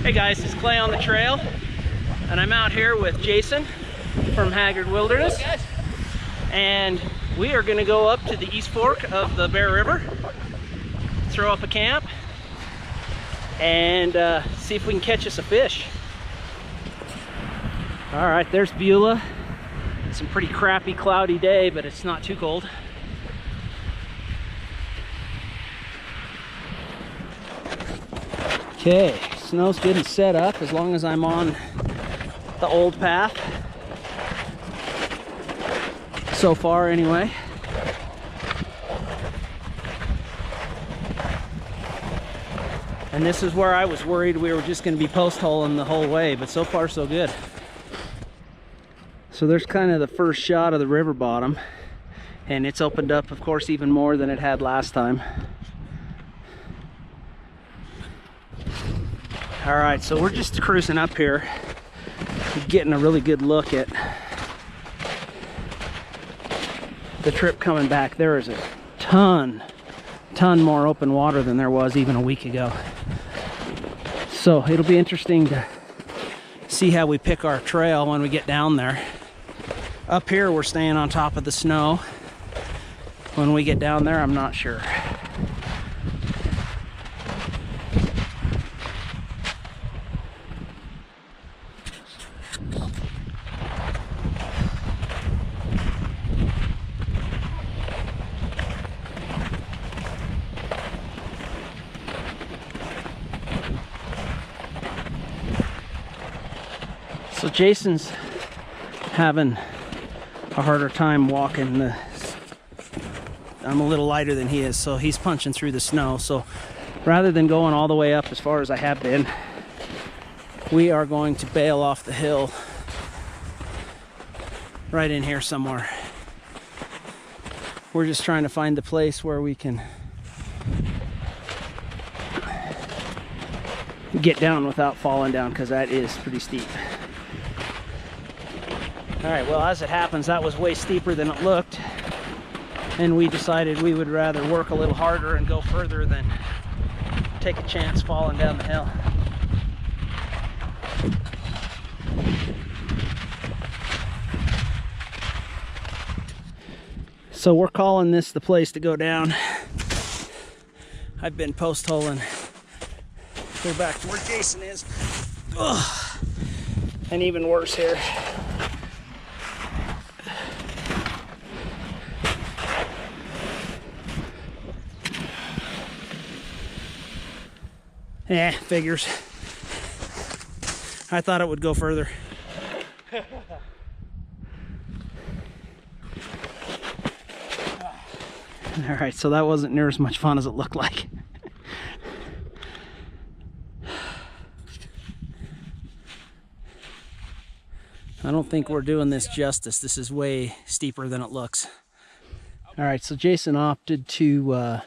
Hey guys, it's Clay on the trail, and I'm out here with Jason from Haggard Wilderness, and we are going to go up to the East Fork of the Bear River, throw up a camp, and see if we can catch us a fish. All right, there's Beulah. It's a pretty crappy, cloudy day, but it's not too cold. Okay, snow's getting set up as long as I'm on the old path. So far, anyway. And this is where I was worried we were just going to be post holing the whole way, but so far so good. So there's kind of the first shot of the river bottom, and it's opened up, of course, even more than it had last time. All right, so we're just cruising up here, getting a really good look at the trip coming back. There is a ton more open water than there was even a week ago. So it'll be interesting to see how we pick our trail when we get down there. Up here, we're staying on top of the snow. When we get down there, I'm not sure. So Jason's having a harder time walking. I'm a little lighter than he is, so he's punching through the snow. So rather than going all the way up as far as I have been, we are going to bail off the hill right in here somewhere. We're just trying to find the place where we can get down without falling down, because that is pretty steep. All right, well, as it happens, that was way steeper than it looked, and we decided we would rather work a little harder and go further than take a chance falling down the hill. So we're calling this the place to go down. I've been post holing. Go back to where Jason is. Ugh. And even worse here. Yeah, figures. I thought it would go further. All right, so that wasn't near as much fun as it looked like. I don't think we're doing this justice. This is way steeper than it looks. All right, so Jason opted to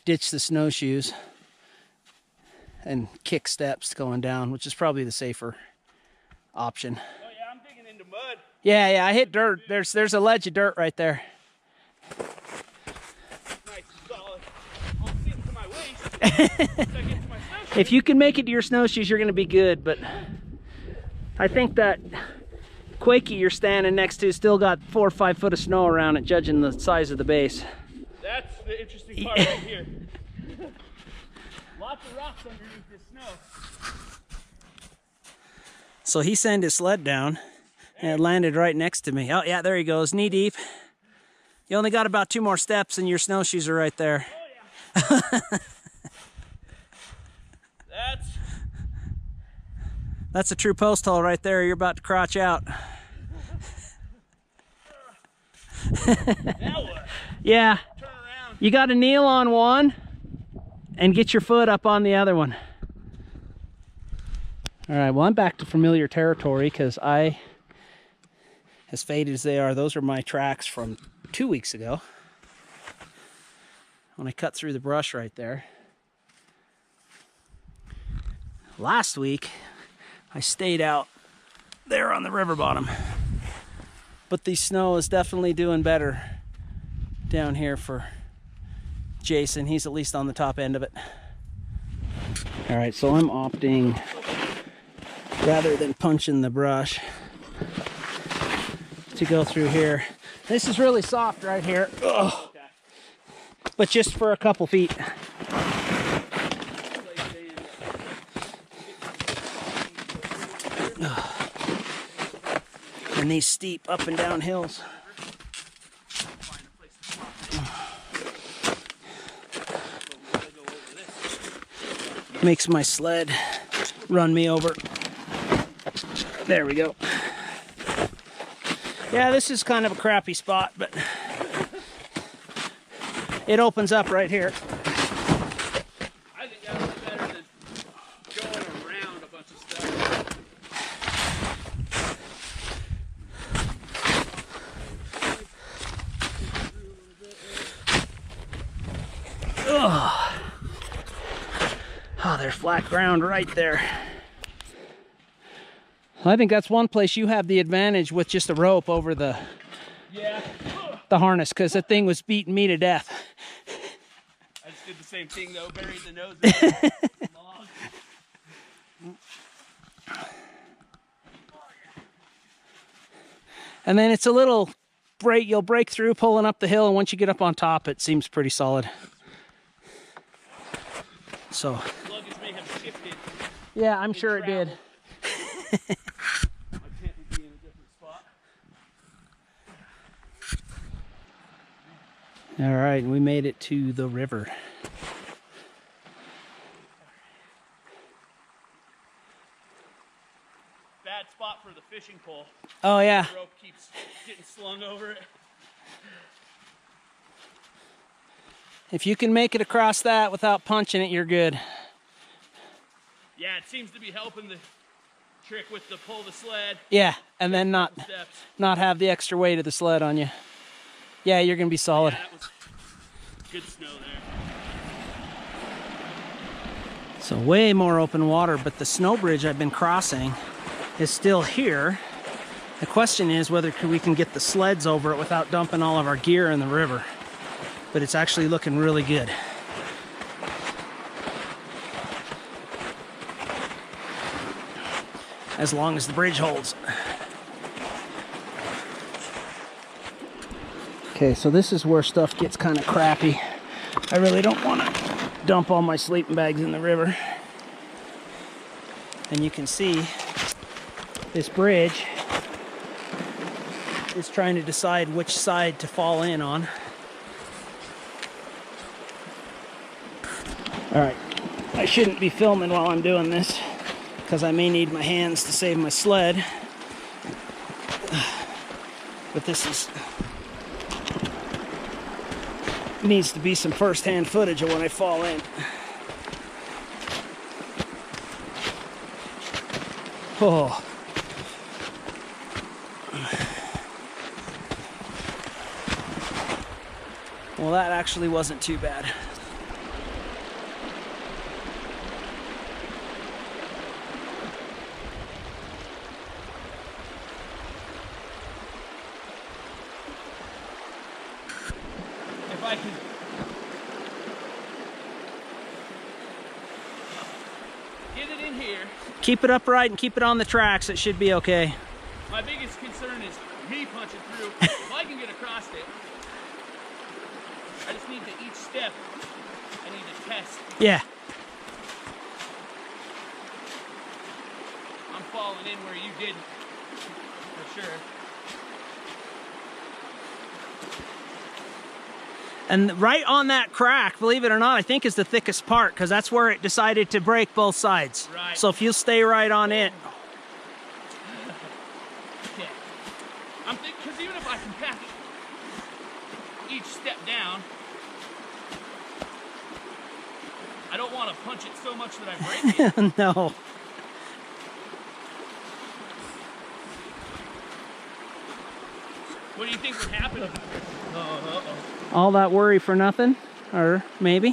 ditch the snowshoes and kick steps going down, which is probably the safer option. Oh yeah, I'm digging into mud. Yeah, I hit dirt. There's a ledge of dirt right there. Nice, solid. I'll see it to my waist. Once I get to my snowshoes. If you can make it to your snowshoes, you're gonna be good, but I think that Quakey you're standing next to still got 4 or 5 foot of snow around it, judging the size of the base. That's the interesting part right here. Lots of rocks underneath this snow. So he sent his sled down and it landed right next to me. Oh yeah, there he goes, knee deep. You only got about 2 more steps and your snowshoes are right there. Oh yeah. That's a true post hole right there. You're about to crotch out. Now what? Yeah. Turn around. You got to kneel on one and get your foot up on the other one. All right, well, I'm back to familiar territory because as faded as they are, those are my tracks from 2 weeks ago when I cut through the brush right there. Last week, I stayed out there on the river bottom, but the snow is definitely doing better down here for Jason. He's at least on the top end of it. All right, so I'm opting rather than punching the brush to go through here. This is really soft right here. Ugh. But just for a couple feet. And these steep up and down hills. Makes my sled run me over. There we go. Yeah, this is kind of a crappy spot, but it opens up right here. I think that was better than going around a bunch of stuff. Ugh. Oh, there's flat ground right there. I think that's one place you have the advantage with just a rope over the harness, because that thing was beating me to death. I just did the same thing though, buried the nose in the log. And then it's a little break, you'll break through pulling up the hill, and once you get up on top, it seems pretty solid. So, Luggage may have shifted. yeah, I'm sure it did. My tent would be in a different spot. All right, we made it to the river. Bad spot for the fishing pole. Oh, yeah. The rope keeps getting slung over it. If you can make it across that without punching it, you're good. Yeah, it seems to be helping the trick with the pull the sled. Yeah, and then not have the extra weight of the sled on you. Yeah, you're gonna be solid. Yeah, that was good snow there. So way more open water, but the snow bridge I've been crossing is still here. The question is whether we can get the sleds over it without dumping all of our gear in the river. But it's actually looking really good. As long as the bridge holds. Okay, so this is where stuff gets kind of crappy. I really don't want to dump all my sleeping bags in the river. And you can see this bridge is trying to decide which side to fall in on. All right, I shouldn't be filming while I'm doing this because I may need my hands to save my sled. But this needs to be some first-hand footage of when I fall in. Oh. Well, that actually wasn't too bad. If I could get it in here. Keep it upright and keep it on the tracks. It should be okay. My biggest concern is me punching through. If I can get across it, I just need to each step, I need to test. Yeah. I'm falling in where you didn't, for sure. And right on that crack, believe it or not, I think is the thickest part, because that's where it decided to break both sides. Right. So if you stay right on it. Okay. I'm thinking, because even if I can catch each step down, I don't want to punch it so much that I break it. No. What do you think would happen? All that worry for nothing? Or maybe?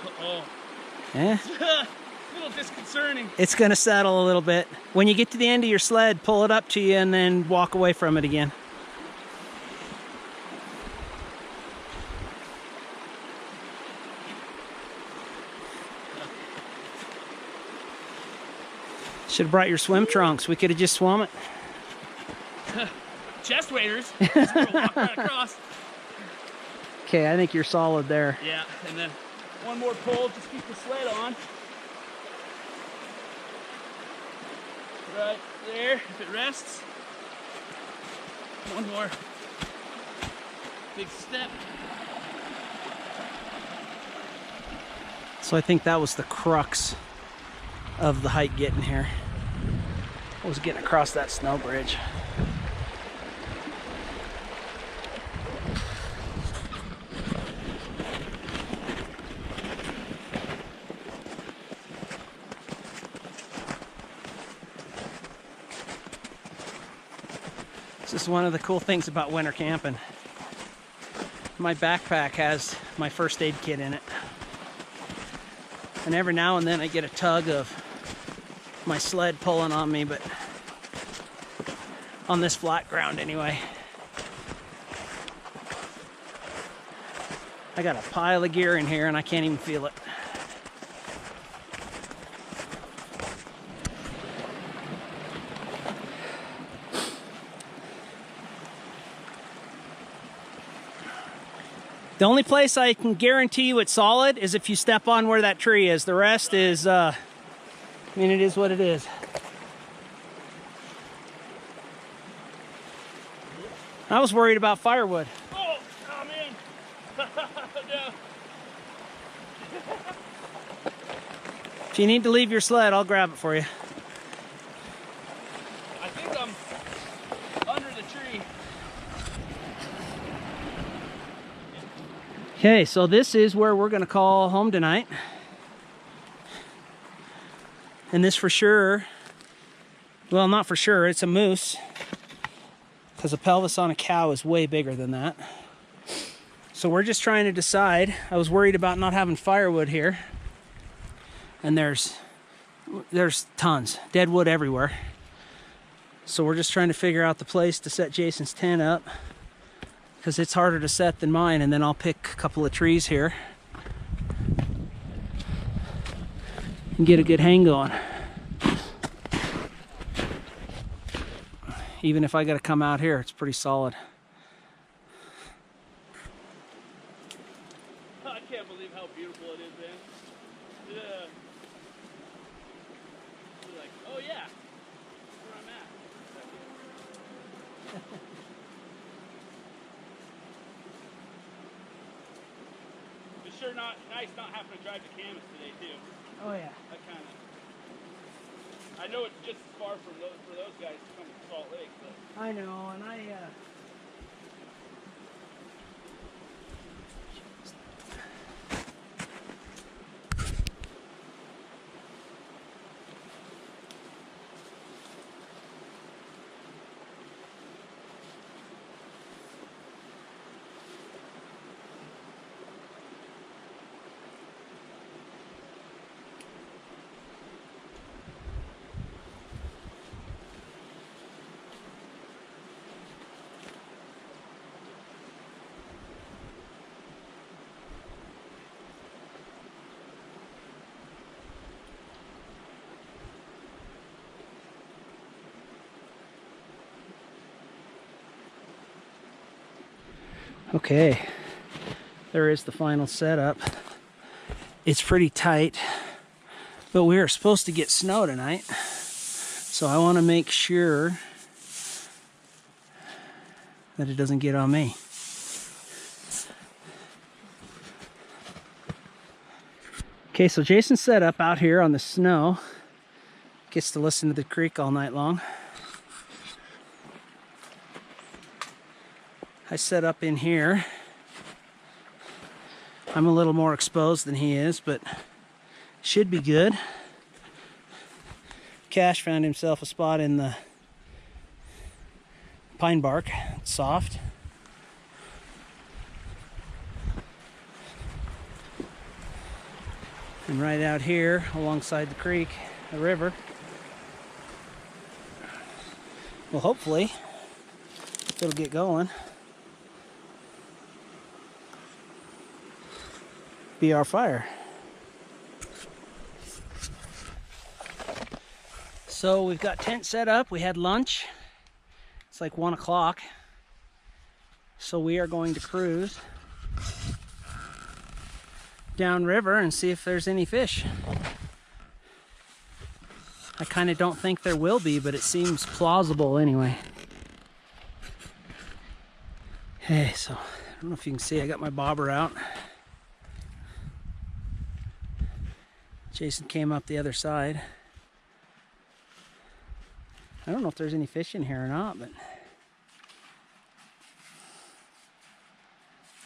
Uh-oh. Yeah. A little disconcerting. It's going to settle a little bit. When you get to the end of your sled, pull it up to you and then walk away from it again. Should have brought your swim trunks. We could have just swum it. Chest waders. Just gonna walk right across. Okay, I think you're solid there. Yeah, and then one more pull, just keep the sled on. Right there, if it rests. One more big step. So I think that was the crux of the hike getting here. Was getting across that snow bridge. This is one of the cool things about winter camping. My backpack has my first aid kit in it. And every now and then I get a tug of my sled pulling on me, but on this flat ground anyway. I got a pile of gear in here and I can't even feel it. The only place I can guarantee you it's solid is if you step on where that tree is. The rest is, I mean, it is what it is. I was worried about firewood. Oh, I'm in. No. If you need to leave your sled, I'll grab it for you. I think I'm under the tree. Okay, so this is where we're gonna call home tonight. And this for sure, well, not for sure, it's a moose, because a pelvis on a cow is way bigger than that. So we're just trying to decide. I was worried about not having firewood here, and there's tons, dead wood everywhere. So we're just trying to figure out the place to set Jason's tent up, because it's harder to set than mine, and then I'll pick a couple of trees here and get a good hang going. Even if I gotta come out here, it's pretty solid. I can't believe how beautiful it is, man. Yeah. You're like, oh yeah, that's where I'm at. It's sure not nice not having to drive to Camas today too. Oh yeah. That kind of. I know it's just as far from for those guys to come to Salt Lake, but. I know, and okay, there is the final setup. It's pretty tight, but we are supposed to get snow tonight, so I want to make sure that it doesn't get on me. Okay, so Jason's set up out here on the snow. Gets to listen to the creek all night long. I set up in here. I'm a little more exposed than he is, but should be good. Cash found himself a spot in the pine bark. It's soft. And right out here alongside the creek, the river, well, hopefully it'll get going. Be our fire. So we've got tent set up. We had lunch. It's like 1 o'clock. So we are going to cruise downriver and see if there's any fish. I kind of don't think there will be, but it seems plausible anyway. Hey, so I don't know if you can see, I got my bobber out. Jason came up the other side. I don't know if there's any fish in here or not, but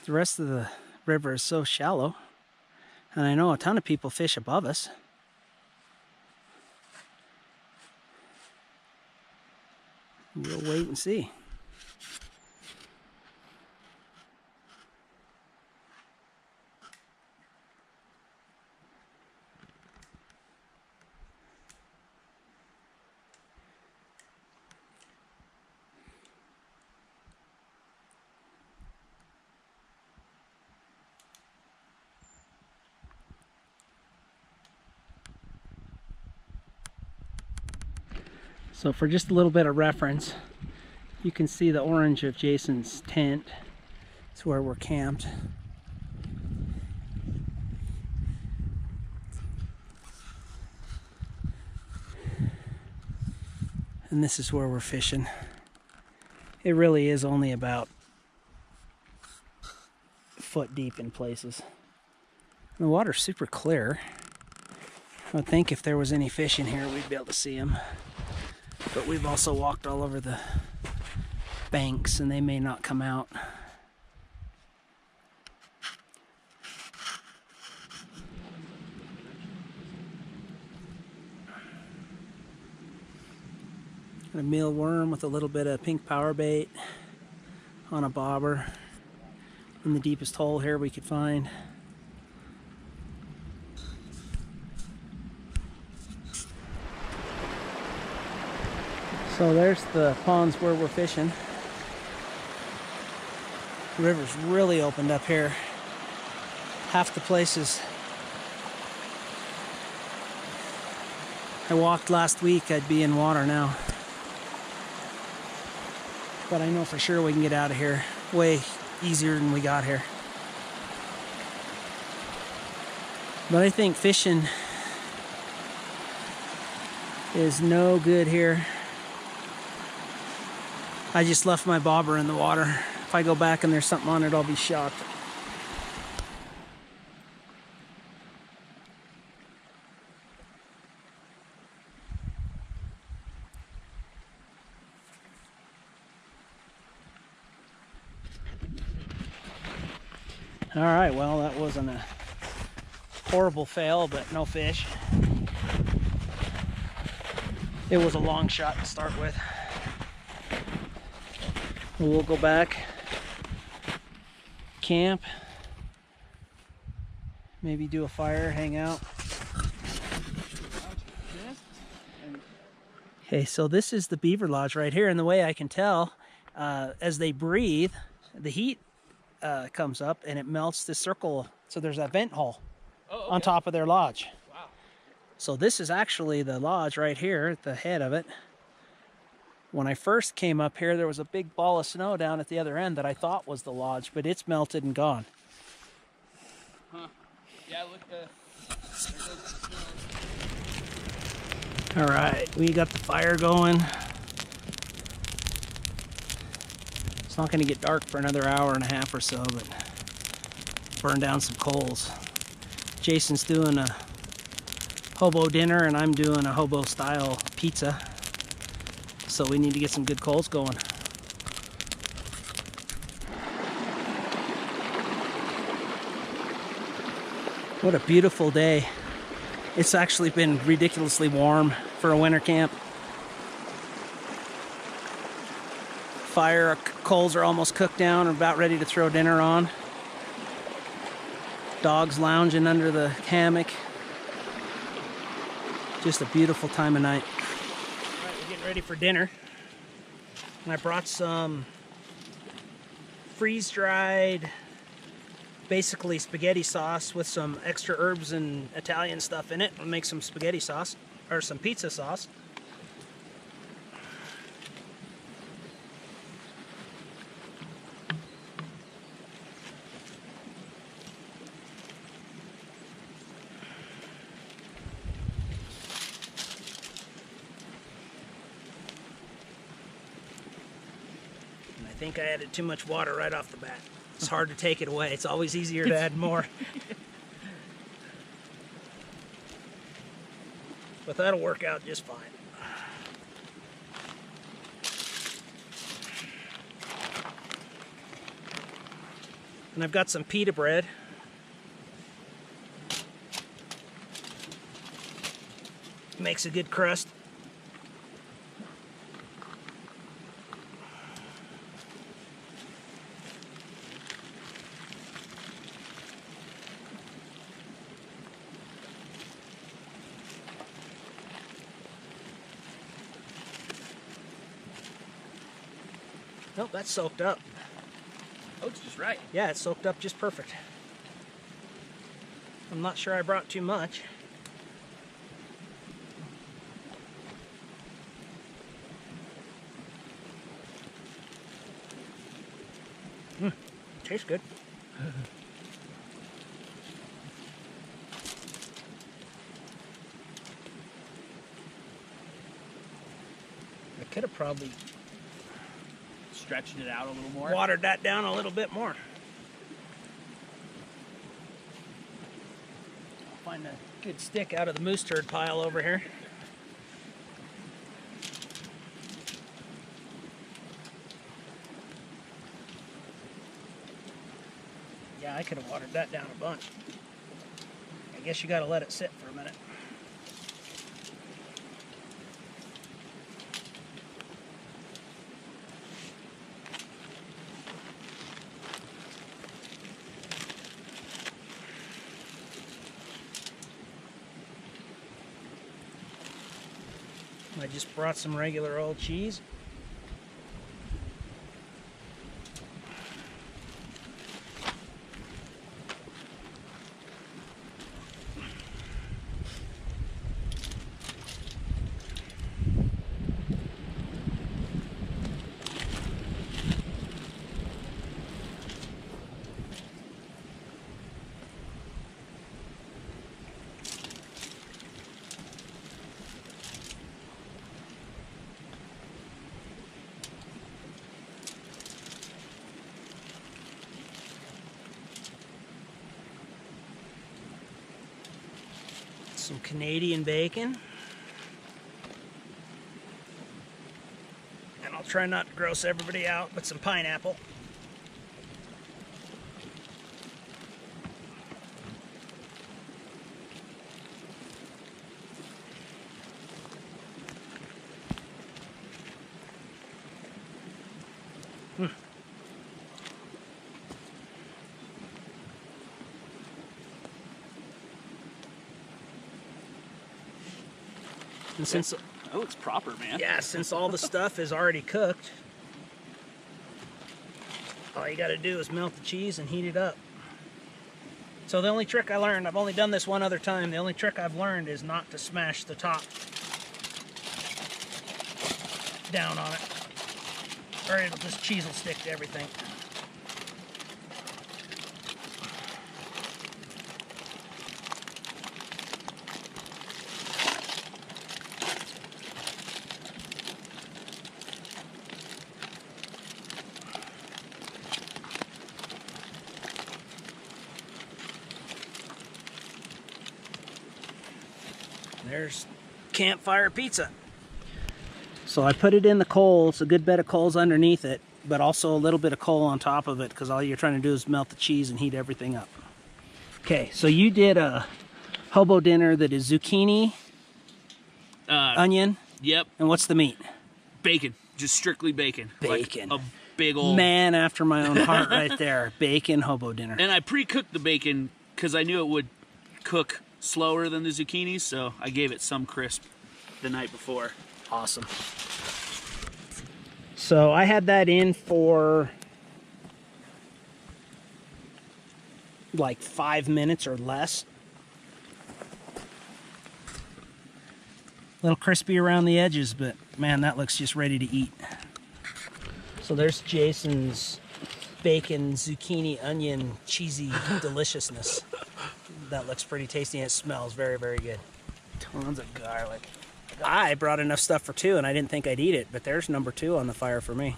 the rest of the river is so shallow. And I know a ton of people fish above us. We'll wait and see. So for just a little bit of reference, you can see the orange of Jason's tent. It's where we're camped. And this is where we're fishing. It really is only about a foot deep in places. And the water's super clear. I would think if there was any fish in here, we'd be able to see them. But we've also walked all over the banks and they may not come out. Got a mealworm with a little bit of pink power bait on a bobber in the deepest hole here we could find. So there's the ponds where we're fishing. The river's really opened up here. Half the places I walked last week, I'd be in water now. But I know for sure we can get out of here way easier than we got here. But I think fishing is no good here. I just left my bobber in the water. If I go back and there's something on it, I'll be shocked. All right, well, that wasn't a horrible fail, but no fish. It was a long shot to start with. We'll go back, camp, maybe do a fire, hang out. Okay, so this is the beaver lodge right here, and the way I can tell, as they breathe, the heat comes up and it melts this circle. So there's a vent hole on top of their lodge. Wow. So this is actually the lodge right here at the head of it. When I first came up here, there was a big ball of snow down at the other end that I thought was the lodge, but it's melted and gone. Huh. Yeah, look, All right, we got the fire going. It's not going to get dark for another hour and a half or so, but burn down some coals. Jason's doing a hobo dinner, and I'm doing a hobo style pizza. So we need to get some good coals going. What a beautiful day. It's actually been ridiculously warm for a winter camp. Fire coals are almost cooked down. We're about ready to throw dinner on. Dogs lounging under the hammock. Just a beautiful time of night. All right, we're getting ready for dinner. And I brought some freeze-dried, basically spaghetti sauce with some extra herbs and Italian stuff in it. We'll make some spaghetti sauce, or some pizza sauce. think I added too much water right off the bat. It's hard to take it away. It's always easier to add more. But that'll work out just fine. And I've got some pita bread. Makes a good crust. Nope, that's soaked up. Oh, it's just right. Yeah, it's soaked up just perfect. I'm not sure I brought too much. Tastes good. I could have probably Stretching it out a little more. watered that down a little bit more. I'll find a good stick out of the moose turd pile over here. Yeah, I could have watered that down a bunch. I guess you got to let it sit for a minute. I just brought some regular old cheese. Some Canadian bacon. And I'll try not to gross everybody out, but some pineapple. And since Oh, it's proper, man. yeah, since all the stuff is already cooked, all you got to do is melt the cheese and heat it up. So the only trick I learned, I've only done this one other time, the only trick I've learned is not to smash the top down on it, or this cheese will stick to everything. There's campfire pizza. So I put it in the coals, a good bed of coals underneath it, but also a little bit of coal on top of it because all you're trying to do is melt the cheese and heat everything up. Okay, so you did a hobo dinner that is zucchini, onion, Yep. and what's the meat? Bacon. Just strictly bacon. Bacon. Like a big old... Man after my own heart right there. Bacon hobo dinner. And I pre-cooked the bacon because I knew it would cook slower than the zucchini, so I gave it some crisp the night before. Awesome. So I had that in for like 5 minutes or less. A little crispy around the edges, but man, that looks just ready to eat. So there's Jason's bacon, zucchini, onion, cheesy deliciousness. That looks pretty tasty and it smells very, very good. Tons of garlic. I brought enough stuff for two and I didn't think I'd eat it, but there's number 2 on the fire for me.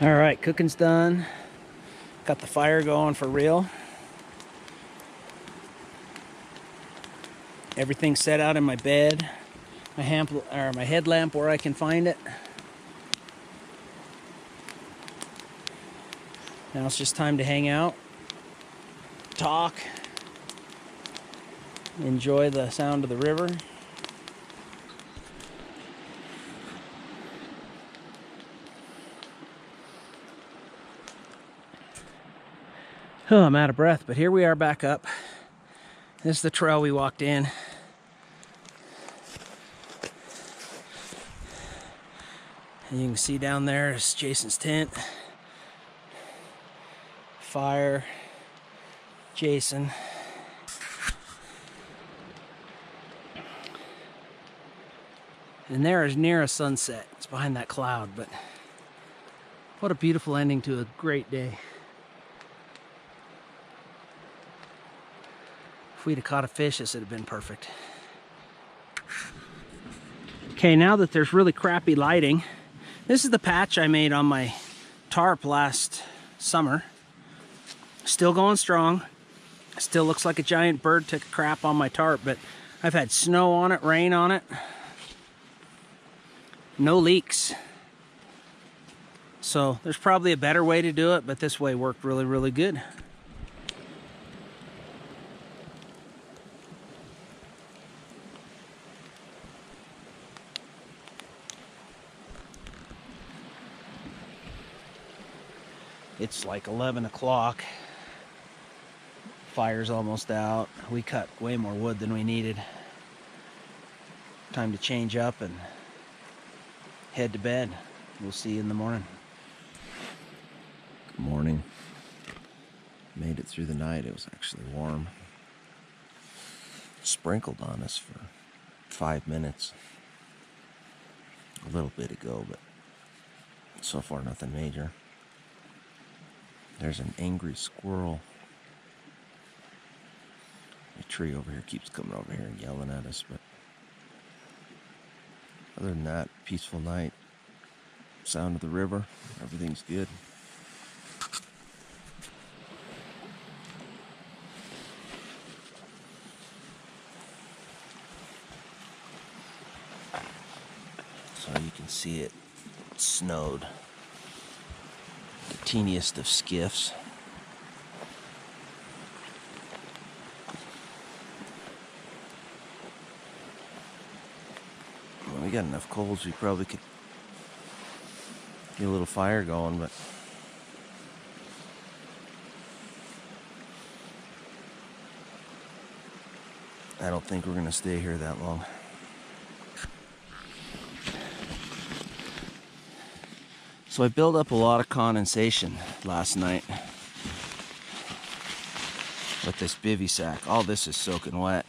All right, cooking's done. Got the fire going for real. Everything's set out in my bed. My headlamp where I can find it. Now it's just time to hang out, talk, enjoy the sound of the river. Oh, I'm out of breath, but here we are back up. This is the trail we walked in. And you can see down there is Jason's tent. Fire, Jason. And there is near a sunset. It's behind that cloud, but what a beautiful ending to a great day. If we'd have caught a fish, this would have been perfect. Okay, now that there's really crappy lighting, this is the patch I made on my tarp last summer. Still going strong. Still looks like a giant bird took a crap on my tarp, but I've had snow on it, rain on it. No leaks. So there's probably a better way to do it, but this way worked really, really good. It's like 11 o'clock. Fire's almost out. We cut way more wood than we needed. Time to change up and head to bed. We'll see you in the morning. Good morning. Made it through the night. It was actually warm. Sprinkled on us for 5 minutes. A little bit ago, but so far nothing major. There's an angry squirrel. A tree over here keeps coming over here and yelling at us, but other than that, peaceful night. Sound of the river. Everything's good. So you can see it snowed. The teeniest of skiffs. Well, we got enough coals, we probably could get a little fire going, but I don't think we're gonna stay here that long. So I built up a lot of condensation last night with this bivy sack. All this is soaking wet,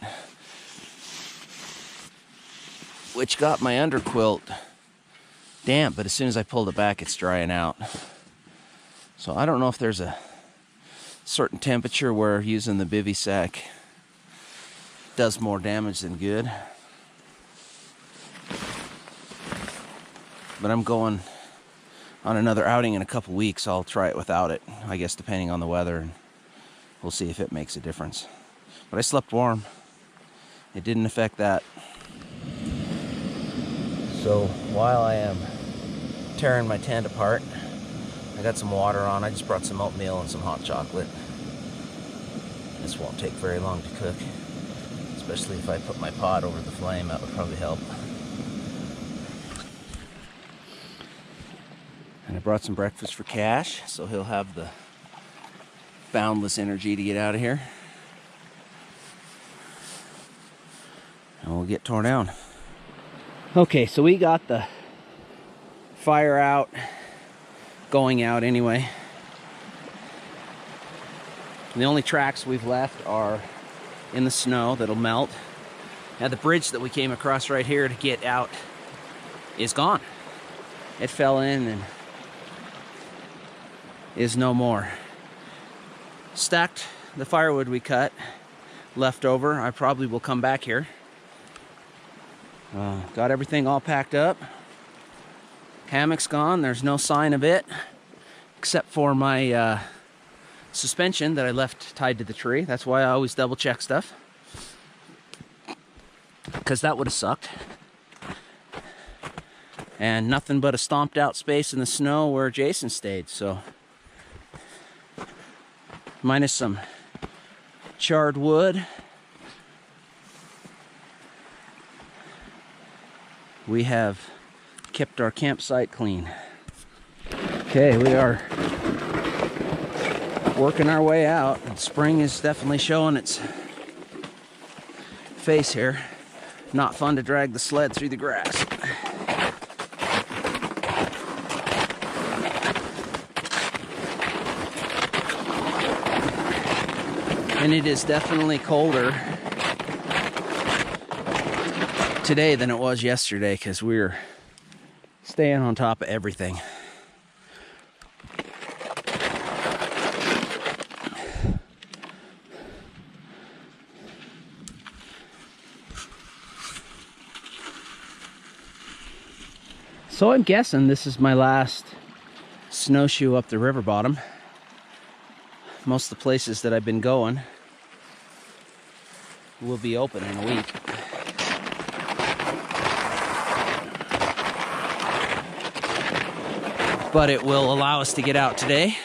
which got my underquilt damp, but as soon as I pulled it back, it's drying out. So I don't know if there's a certain temperature where using the bivy sack does more damage than good. But I'm going on another outing in a couple weeks. I'll try it without it, I guess, depending on the weather, and we'll see if it makes a difference. But I slept warm. It didn't affect that. So while I am tearing my tent apart, I got some water on. I just brought some oatmeal and some hot chocolate. This won't take very long to cook, especially if I put my pot over the flame. That would probably help. And I brought some breakfast for Cash, so he'll have the boundless energy to get out of here. And we'll get torn down. Okay, so we got the fire out, going out anyway. And the only tracks we've left are in the snow that'll melt. Now the bridge that we came across right here to get out is gone. It fell in and is no more. Stacked the firewood we cut, left over. I probably will come back here. Got everything all packed up. Hammock's gone, there's no sign of it. except for my suspension that I left tied to the tree. That's why I always double check stuff, because that would have sucked. And nothing but a stomped out space in the snow where Jason stayed, so minus some charred wood, we have kept our campsite clean. Okay, we are working our way out. Spring is definitely showing its face here. Not fun to drag the sled through the grass. And it is definitely colder today than it was yesterday, because we're staying on top of everything. So I'm guessing this is my last snowshoe up the river bottom. Most of the places that I've been going will be open in a week. But it will allow us to get out today.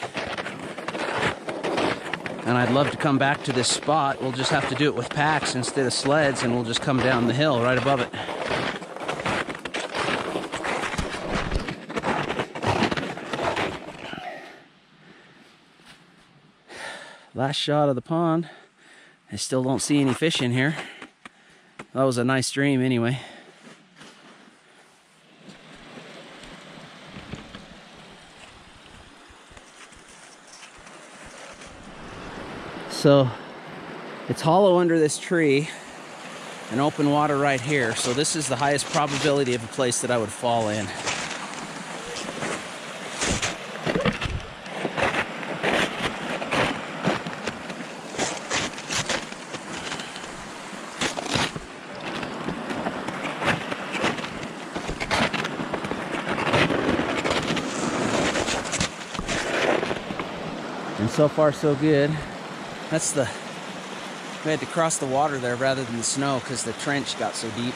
And I'd love to come back to this spot. We'll just have to do it with packs instead of sleds, and we'll just come down the hill right above it. Last shot of the pond. I still don't see any fish in here. That was a nice stream anyway. So it's hollow under this tree and open water right here. So this is the highest probability of a place that I would fall in. And so far so good. That's the, we had to cross the water there rather than the snow because the trench got so deep.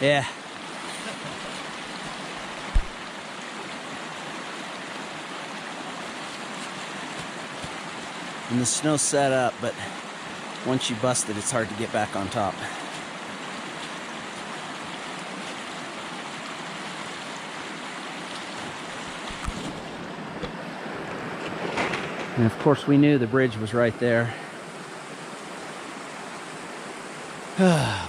Yeah. And the snow's set up, but once you bust it, it's hard to get back on top. And of course we knew the bridge was right there.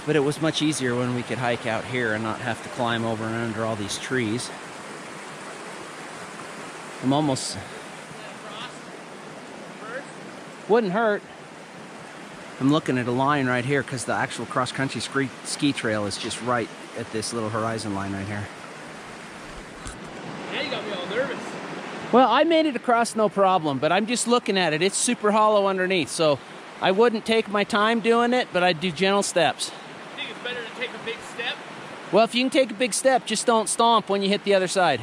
But it was much easier when we could hike out here and not have to climb over and under all these trees. I'm almost... Wouldn't hurt. I'm looking at a line right here because the actual cross-country ski trail is just right at this little horizon line right here. Now you got me all nervous. Well, I made it across no problem, but I'm just looking at it. It's super hollow underneath, so I wouldn't take my time doing it, but I'd do gentle steps. I think it's better to take a big step. Well, if you can take a big step, just don't stomp when you hit the other side.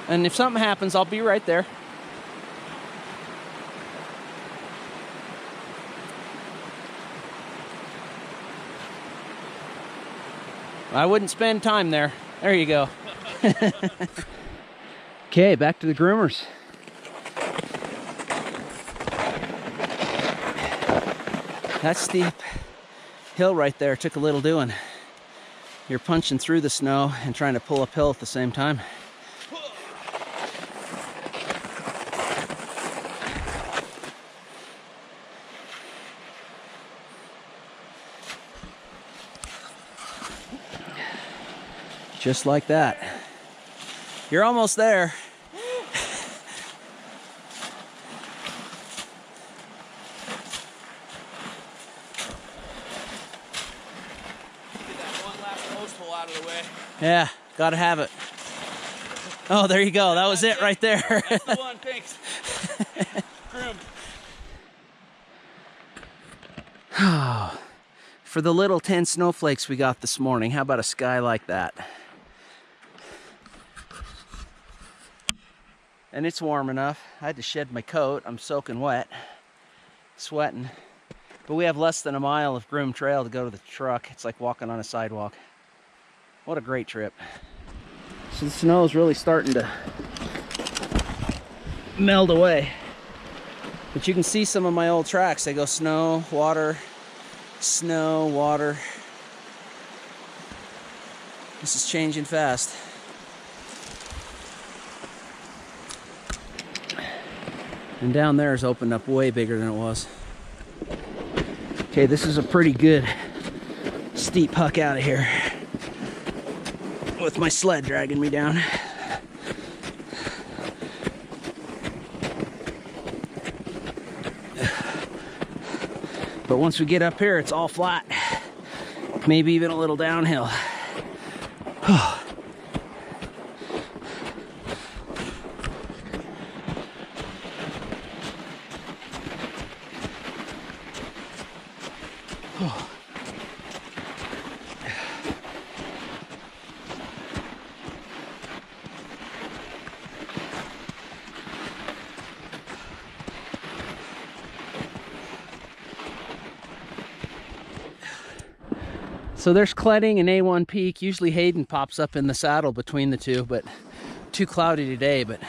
And if something happens, I'll be right there. I wouldn't spend time there. There you go. Okay, back to the groomers. That steep hill right there took a little doing. You're punching through the snow and trying to pull uphill at the same time. Just like that. You're almost there. Okay. Yeah, gotta have it. Oh, there you go. That was it right there. That's the one. Thanks. Groom. For the little 10 snowflakes we got this morning, how about a sky like that? And it's warm enough. I had to shed my coat. I'm soaking wet, sweating. But we have less than a mile of groomed trail to go to the truck. It's like walking on a sidewalk. What a great trip. So the snow is really starting to melt away. But you can see some of my old tracks. They go snow, water, snow, water. This is changing fast. And down there is opened up way bigger than it was. Okay, this is a pretty good steep huck out of here with my sled dragging me down. But once we get up here, it's all flat. Maybe even a little downhill. So there's Cletting and A1 Peak. Usually Hayden pops up in the saddle between the two, but too cloudy today. But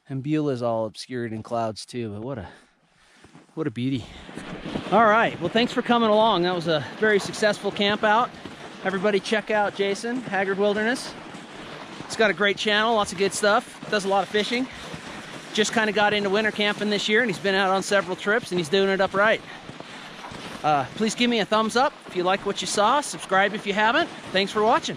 and Beulah's all obscured in clouds too. But what a beauty. All right, well, thanks for coming along. That was a very successful camp out. Everybody check out Jason, Haggard Wilderness. It's got a great channel, lots of good stuff. Does a lot of fishing. Just kind of got into winter camping this year, and he's been out on several trips, and he's doing it upright. Please give me a thumbs up if you like what you saw. Subscribe if you haven't. Thanks for watching.